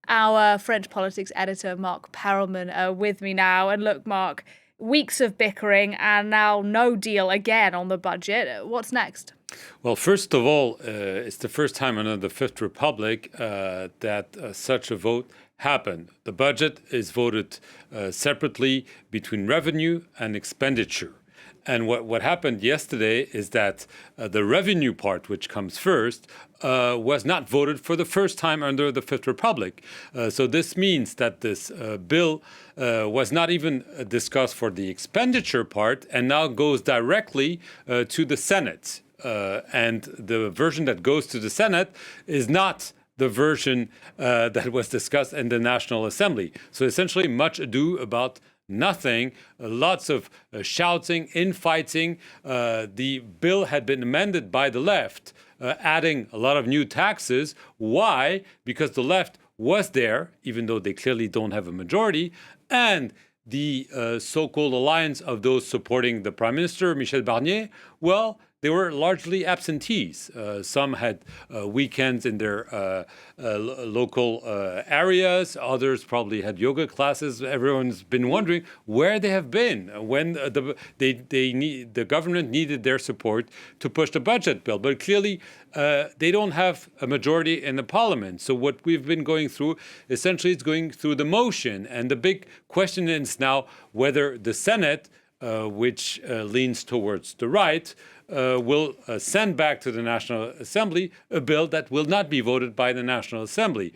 Our French politics editor, Marc Perelman, with me now. And look, Marc, weeks of bickering and now no deal again on the budget. What's next? Well, first of all, it's the first time under the Fifth Republic that such a vote happened. The budget is voted separately between revenue and expenditure. And what happened yesterday is that the revenue part, which comes first, was not voted for the first time under the Fifth Republic. So this means that this bill was not even discussed for the expenditure part and now goes directly to the Senate. And the version that goes to the Senate is not the version that was discussed in the National Assembly. So essentially, much ado about nothing, lots of shouting, infighting. The bill had been amended by the left, adding a lot of new taxes. Why? Because the left was there, even though they clearly don't have a majority, and the so-called alliance of those supporting the Prime Minister, Michel Barnier, well, they were largely absentees. Some had weekends in their local areas. Others probably had yoga classes. Everyone's been wondering where they have been when the government needed their support to push the budget bill. But clearly, they don't have a majority in the parliament. So what we've been going through, essentially, is going through the motion. And the big question is now whether the Senate, which leans towards the right, will send back to the National Assembly a bill that will not be voted by the National Assembly.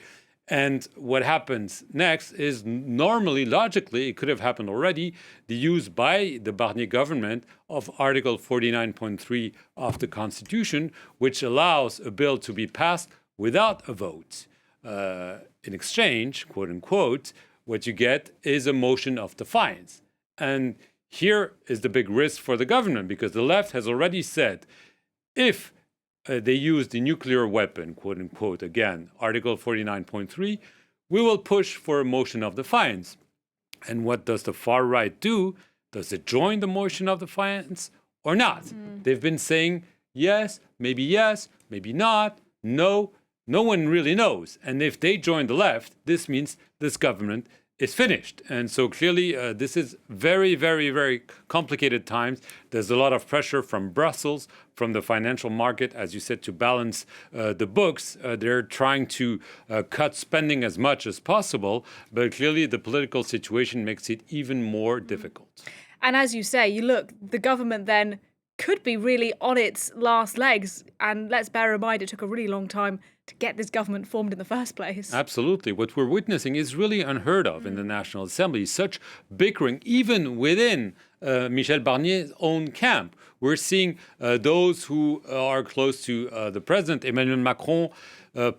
And what happens next is normally, logically, it could have happened already, the use by the Barnier government of Article 49.3 of the Constitution, which allows a bill to be passed without a vote. In exchange, quote unquote, what you get is a motion of defiance. And here is the big risk for the government, because the left has already said if they use the nuclear weapon, quote unquote, again, Article 49.3, we will push for a motion of defiance. And what does the far right do? Does it join the motion of defiance or not? They've been saying yes, maybe not, no. No one really knows. And if they join the left, this means this government is finished. And so clearly, this is very, very, very complicated times. There's a lot of pressure from Brussels, from the financial market, as you said, to balance the books. They're trying to cut spending as much as possible, but clearly the political situation makes it even more difficult. And as you say, you look, the government then could be really on its last legs. And let's bear in mind, it took a really long time to get this government formed in the first place. Absolutely. What we're witnessing is really unheard of in the National Assembly. Such bickering, even within Michel Barnier's own camp. We're seeing those who are close to the president, Emmanuel Macron,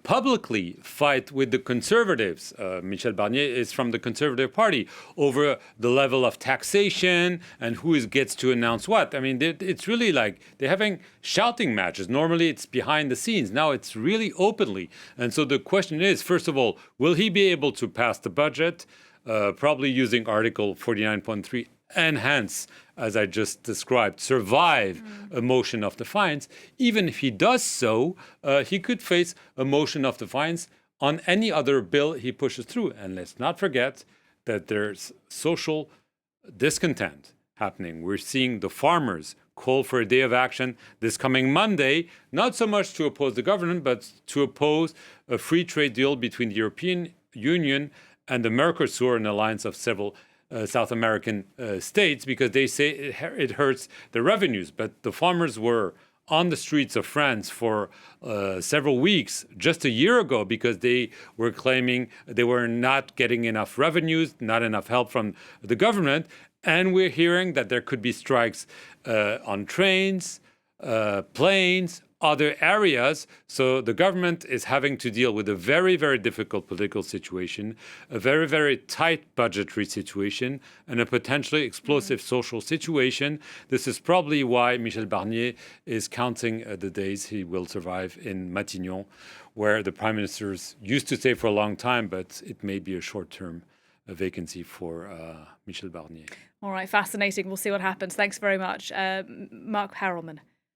publicly fight with the conservatives. Michel Barnier is from the Conservative Party over the level of taxation and who gets to announce what. I mean, it's really like they're having shouting matches. Normally it's behind the scenes. Now it's really openly. And so the question is, first of all, will he be able to pass the budget, probably using Article 49.3, and hence, as I just described, survive a motion of defiance? Even if he does so, he could face a motion of defiance on any other bill he pushes through. And let's not forget that there's social discontent happening. We're seeing the farmers call for a day of action this coming Monday, not so much to oppose the government, but to oppose a free trade deal between the European Union and the Mercosur, an alliance of several South American states, because they say it hurts the revenues. But the farmers were on the streets of France for several weeks just a year ago because they were claiming they were not getting enough revenues, not enough help from the government. And we're hearing that there could be strikes on trains, planes, other areas. So the government is having to deal with a very, very difficult political situation, a very, very tight budgetary situation, and a potentially explosive social situation. This is probably why Michel Barnier is counting the days he will survive in Matignon, where the prime ministers used to stay for a long time, but it may be a short-term vacancy for Michel Barnier. All right, fascinating. We'll see what happens. Thanks very much, Marc Perelman.